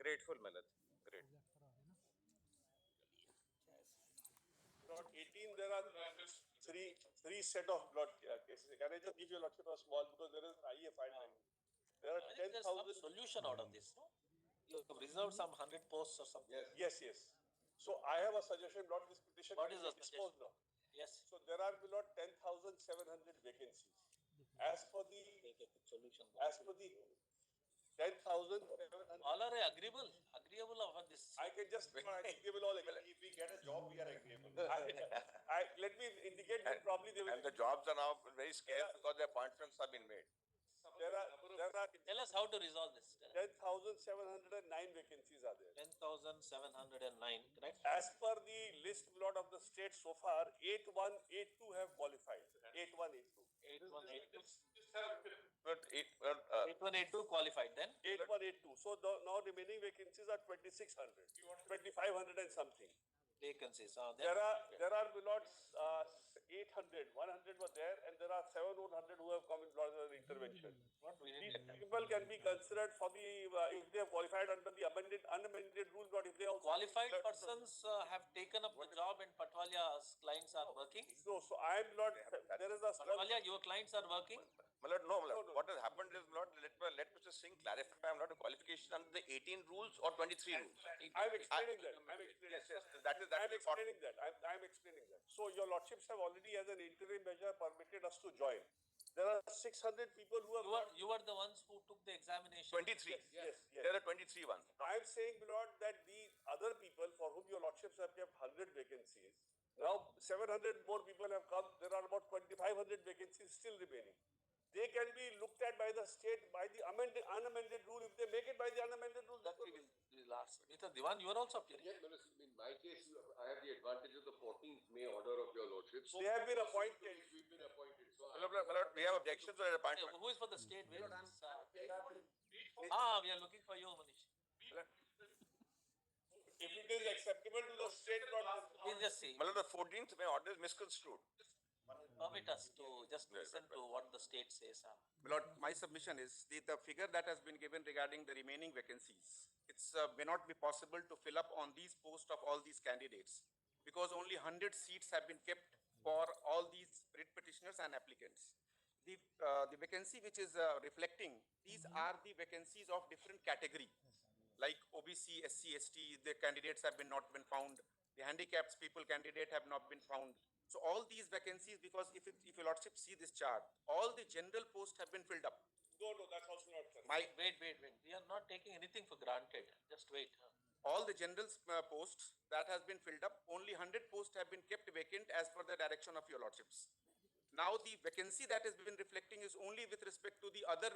Grateful, Milad. Great. Lot 18, there are three set of lot cases. Can I just give you a lordship a small, because there is IE file. There are I think there's 10,000. some solution out of this, no? You have reserved some 100 posts or something. Yes. So I have a suggestion, not this petition. What is the disposed suggestion? of. Yes. So there are below 10,700 vacancies. As per the Take a quick solution. 10,700. All are agreeable of this. I can just agreeable all. If we get a job, we are agreeable. Let me indicate that probably they will. And the jobs are now very scarce because the appointments have been made. There are Tell us how to resolve this. 10,709 vacancies are there. 10,709, correct? As per the list lot of the state so far, 8182 have qualified. 8182. 8182. But 8182 qualified then. 8182. So now remaining vacancies are 2600, 2500 and something. Vacancies. There are lots 800, 100 were there, and there are 700 who have come in lots of intervention. These people can be considered for the if they have qualified under the unamended rule, but if they are Qualified persons have taken up the job and Patwalia's clients are working. So I am not. There is a Patwalia, your clients are working. Milad, no. What has happened is, Milad, let Mr. Singh clarify. I'm not a qualification under the 18 rules or 23 rules. I'm explaining that. Yes. That is explaining that. I'm explaining that. So your lordships have already, as an interim measure, permitted us to join. There are 600 people who have. You are the ones who took the examination. 23. Yes. There are 23 ones. I'm saying, my lord, that the other people for whom your lordships have kept 100 vacancies, now 700 more people have come. There are about 2,500 vacancies still remaining. They can be looked at by the state by the unamended rule. If they make it by the unamended rule, that we will ask. Mr. Diwan, you are also appearing. Yes, in my case, I have the advantage of the 14th May order of your lordship. So they have been appointed. We've been appointed. So Milad, we have objections to that appointment. Who is for the state? We are looking for you, Manish. If it is acceptable to the state, We'll just see. Milad, the 14th May order is misconstrued. Permit us to just listen to what the state says. Lord, my submission is the figure that has been given regarding the remaining vacancies. It's may not be possible to fill up on these posts of all these candidates because only 100 seats have been kept for all these writ petitioners and applicants. The vacancy which is reflecting, these are the vacancies of different category, like OBC, SC, ST, the candidates have not been found. The handicapped people candidate have not been found. So all these vacancies, because if your lordship see this chart, all the general posts have been filled up. No, that's also not true. Wait. We are not taking anything for granted. Just wait. All the general posts that has been filled up, only 100 posts have been kept vacant as per the direction of your lordships. Now the vacancy that has been reflecting is only with respect to the other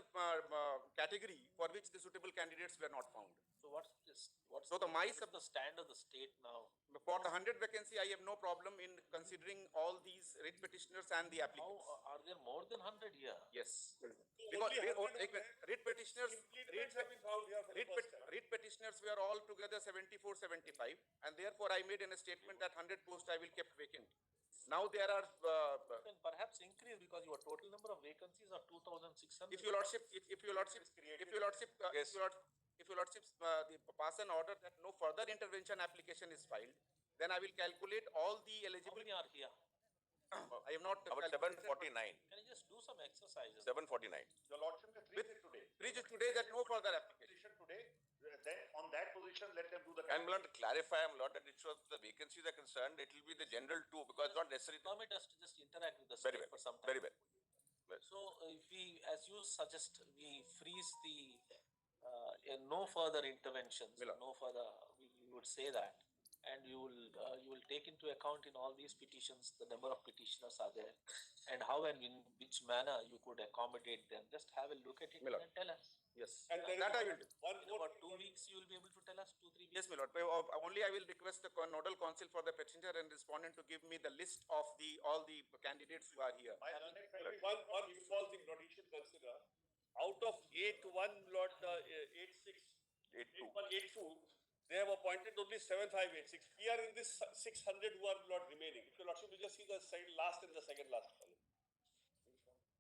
category for which the suitable candidates were not found. So what's this? What's So the stand of the state now? For the 100 vacancy, I have no problem in considering all these writ petitioners and the applicants. How are there more than 100 here? Yes. Because writ petitioners, writ petitioners were all together 74, 75, and therefore I made in a statement that 100 posts I will kept vacant. Now there are. Then perhaps increase because your total number of vacancies are 2,600. If your lordship pass an order that no further intervention application is filed, then I will calculate all the eligible. How many are here? I am not. About 749. Can you just do some exercises? 749. The lordship has reached today. Reached today that no further application. Today, then on that position, let them do the. And Milad, to clarify, Milad, that it shows the vacancies are concerned, it will be the general too, because it's not necessary. Permit us to just interact with the state for some time. Very well. So if we, as you suggest, we freeze the no further interventions, no further, we would say that, and you will take into account in all these petitions the number of petitioners are there, and how and in which manner you could accommodate them. Just have a look at it and tell us. Yes. And that I will do. In about 2 weeks, you will be able to tell us 2-3 weeks. Yes, my lord. Only I will request the nodal counsel for the petitioner and respondent to give me the list of all the candidates who are here. One small thing, Lord, you should consider. Out of 8182, they have appointed only 7586. We are in this 600 who are not remaining. If your lordship will just see the last and the second last column.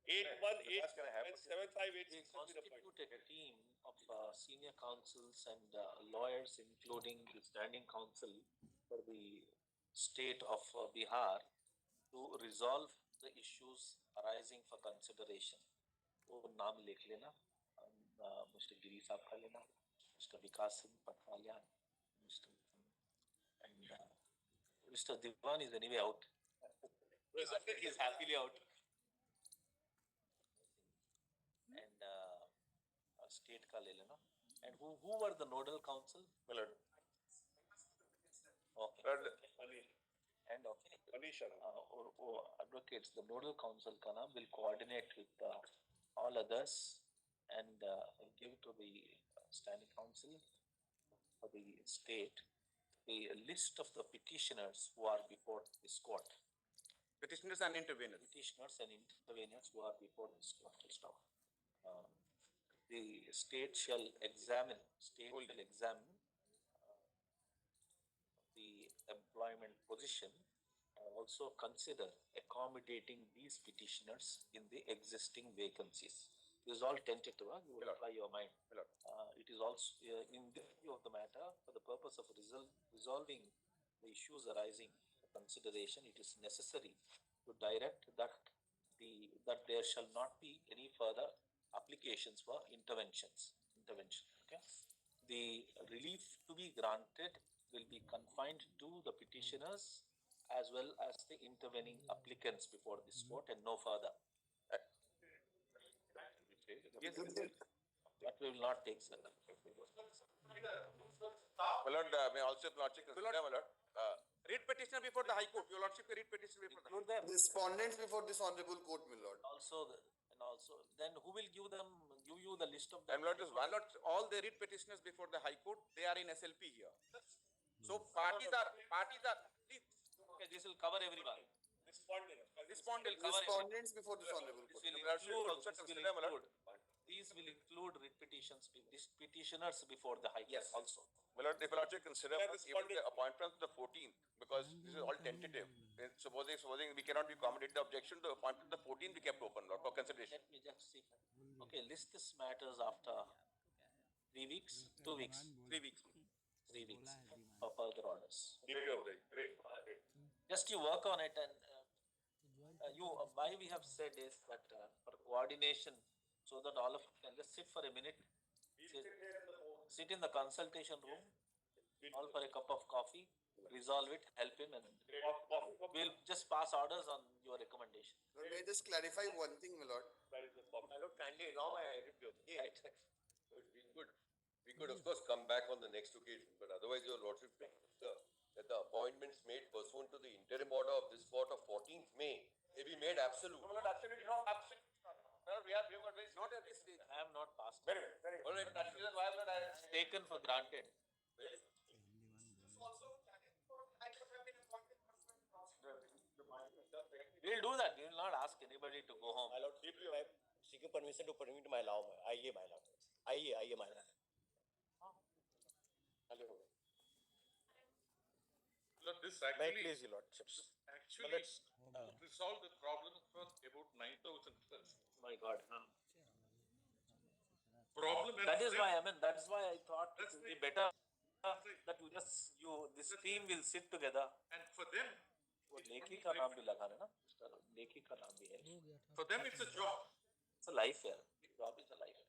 8182 and 7586 We constituted a team of senior counsels and lawyers, including the standing counsel for the state of Bihar, to resolve the issues arising for consideration. वो नाम लिख लेना, Mr. Giri साहब का लेना, Mr. Vikas Singh Patwalia, Mr. and Mr. Diwan is anyway out. He's happily out. And state का ले लेना. And who were the nodal council? My lord. Okay. Lord, Manish, And okay. Manish Sharma. Or advocates, the nodal council का नाम will coordinate with all others and give to the standing council for the state the list of the petitioners who are before this court. Petitioners and interveners. Petitioners and interveners who are before this court. The state shall examine the employment position, also consider accommodating these petitioners in the existing vacancies. This is all tentative, huh? You will apply your mind. It is also, in the view of the matter, for the purpose of resolving the issues arising for consideration, it is necessary to direct that there shall not be any further applications for intervention. Okay. The relief to be granted will be confined to the petitioners as well as the intervening applicants before this court and no further. Yes, But we will not take sir. My lord, may I also not check consider, my lord. read petitioner before the High Court. Your Lordship, read petitioner before the High Court. Include them. Respondents before this honorable court, my lord. Also, then who will give you the list of And them? my lord, just one. Lord, all the read petitioners before the High Court, they are in SLP here. So parties are, please, Okay, this will cover everyone. respond will cover. Respondents before this honorable This court. will Your Lordship, include, also this will consider, my lord. include, these will include writ petitions, these petitioners before the High Court Yes. also. My lord, if I lord consider Yeah, even the appointment of the 14th, because this is all tentative. Supposing we cannot accommodate the objection, the appointment of the 14th we kept open, lord, for consideration. Let me just see. Okay, list this matters after 3 weeks, 2 weeks, 3 weeks. 3 weeks for further orders. Great. Just you work on it and why we have said is that for coordination, so that all of you can just sit for a minute, sit in the consultation room, all for a cup of coffee, resolve it, help him, and we'll just pass orders on your recommendation. Lord, may I just clarify one thing, my lord? My lord, kindly allow my review. Right. We could of course come back on the next occasion, but otherwise your lordship, that the appointments made pursuant to the interim order of this court of 14th May, may be made absolute. No, absolutely no, absolutely. No, we have got very Not at this stage. I have not passed. very well. All right, that's the reason why I'm not. Taken for granted. We'll do that. We will not ask anybody to go home. My lord, seeking permission to permit my law. आइए my lord. आइए my lord. Lord, this May I actually, please your lordships. actually resolve the problem for about 9,000 plus. My God. Problem That is has why, that's why I thought it That's would be the- better right. that this team will sit together. And for them, वो लेखी का नाम भी लगा है ना? लेखी का नाम भी है. for them it's a job. It's a life here. Job is a life.